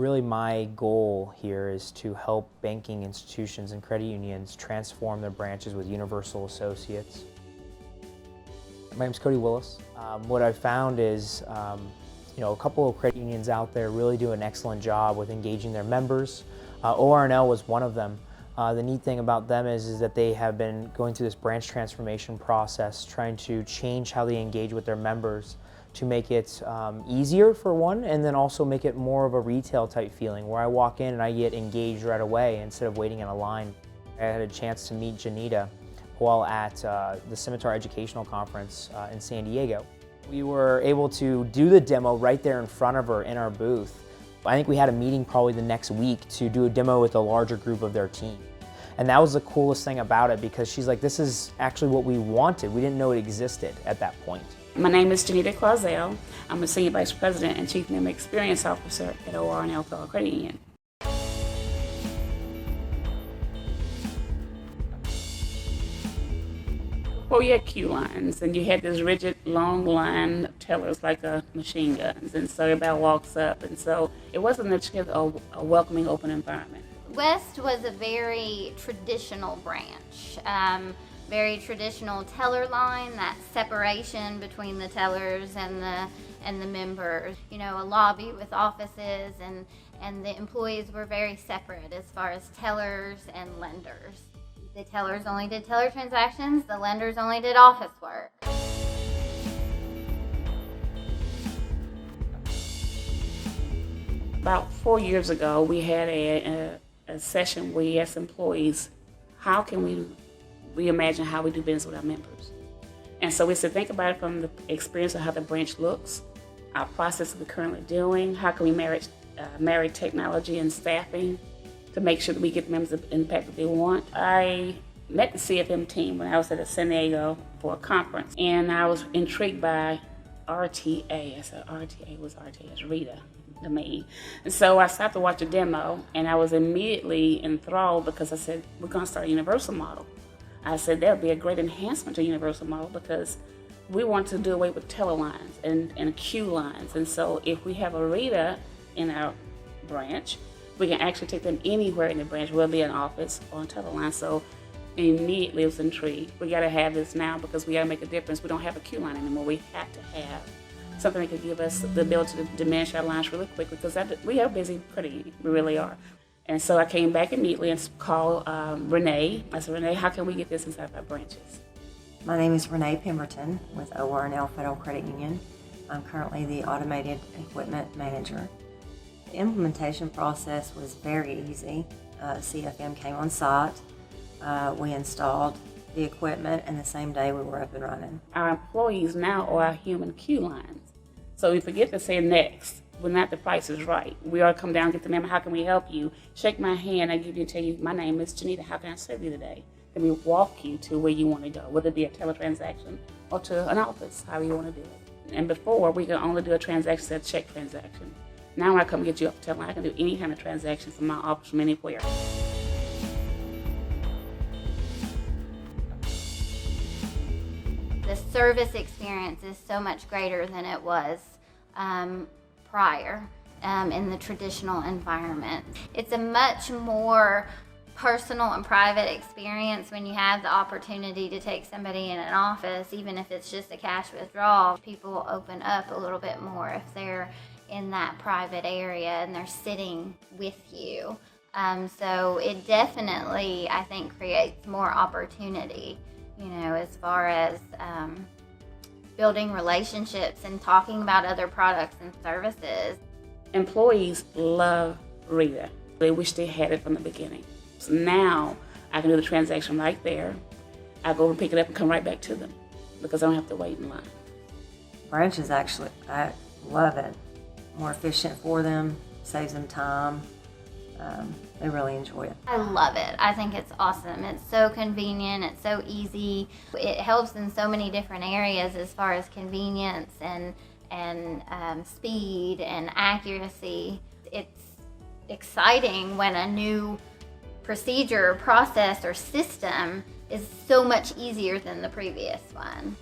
Really my goal here is to help banking institutions and credit unions transform their branches with universal associates. My name is Cody Willis. What I've found is a couple of credit unions out there really do an excellent job with engaging their members. ORNL was one of them. The neat thing about them is that they have been going through this branch transformation process, trying to change how they engage with their members to make it easier for one, and then also make it more of a retail type feeling where I walk in and I get engaged right away instead of waiting in a line. I had a chance to meet Janita while at the Scimitar Educational Conference in San Diego. We were able to do the demo right there in front of her in our booth. I think we had a meeting probably the next week to do a demo with a larger group of their team. And that was the coolest thing about it, because she's like, this is actually what we wanted. We didn't know it existed at that point. My name is Janita Clausell. I'm a Senior Vice President and Chief Member Experience Officer at ORNL Federal Credit Union. Well, you had queue lines, and you had this rigid, long line of tellers like machine guns, and so everybody walks up, and so it wasn't a welcoming, open environment. West was a very traditional branch, very traditional teller line, that separation between the tellers and the members. You know, a lobby with offices, and the employees were very separate as far as tellers and lenders. The tellers only did teller transactions, the lenders only did office work. About 4 years ago, we had a session where we asked employees, how can we reimagine how we do business with our members? And so we said, think about it from the experience of how the branch looks, our process we're currently doing, how can we marry technology and staffing to make sure that we get the members the impact that they want. I met the CFM team when I was at San Diego for a conference, and I was intrigued by RTA. I said, RTA was RTA, it's Rita to me. And so I stopped to watch a demo, and I was immediately enthralled because I said, we're gonna start a universal model. I said, that would be a great enhancement to a universal model because we want to do away with teller lines and queue lines. And so if we have a Rita in our branch, we can actually take them anywhere in the branch, whether it be an office or on teller line. So immediately I was intrigued. We gotta have this now because we gotta make a difference. We don't have a queue line anymore. We have to have something that could give us the ability to diminish our lines really quickly because we are busy credit union. We really are. And so I came back immediately and called Renee. I said, Renee, how can we get this inside our branches? My name is Renee Pemberton with ORNL Federal Credit Union. I'm currently the Automated Equipment Manager. The implementation process was very easy. CFM came on site. We installed the equipment, and the same day we were up and running. Our employees now are our human queue lines. So we forget to say next when not the price is right. We ought to come down and get the member, how can we help you? Shake my hand, I give you and tell you, my name is Janita, how can I serve you today? Then we walk you to where you want to go, whether it be a teller transaction or to an office, however you want to do it. And before, we could only do a transaction, a check transaction. Now when I come get you up to teller, I can do any kind of transaction from my office from anywhere. The service experience is so much greater than it was prior in the traditional environment. It's a much more personal and private experience when you have the opportunity to take somebody in an office, even if it's just a cash withdrawal. People open up a little bit more if they're in that private area and they're sitting with you. So it definitely, I think, creates more opportunity, as far as building relationships and talking about other products and services. Employees love Rita. They wish they had it from the beginning. So now I can do the transaction right there. I go and pick it up and come right back to them because I don't have to wait in line. Branches actually, I love it. More efficient for them, saves them time. They really enjoy it. I love it. I think it's awesome. It's so convenient. It's so easy. It helps in so many different areas as far as convenience and speed and accuracy. It's exciting when a new procedure, process, or system is so much easier than the previous one.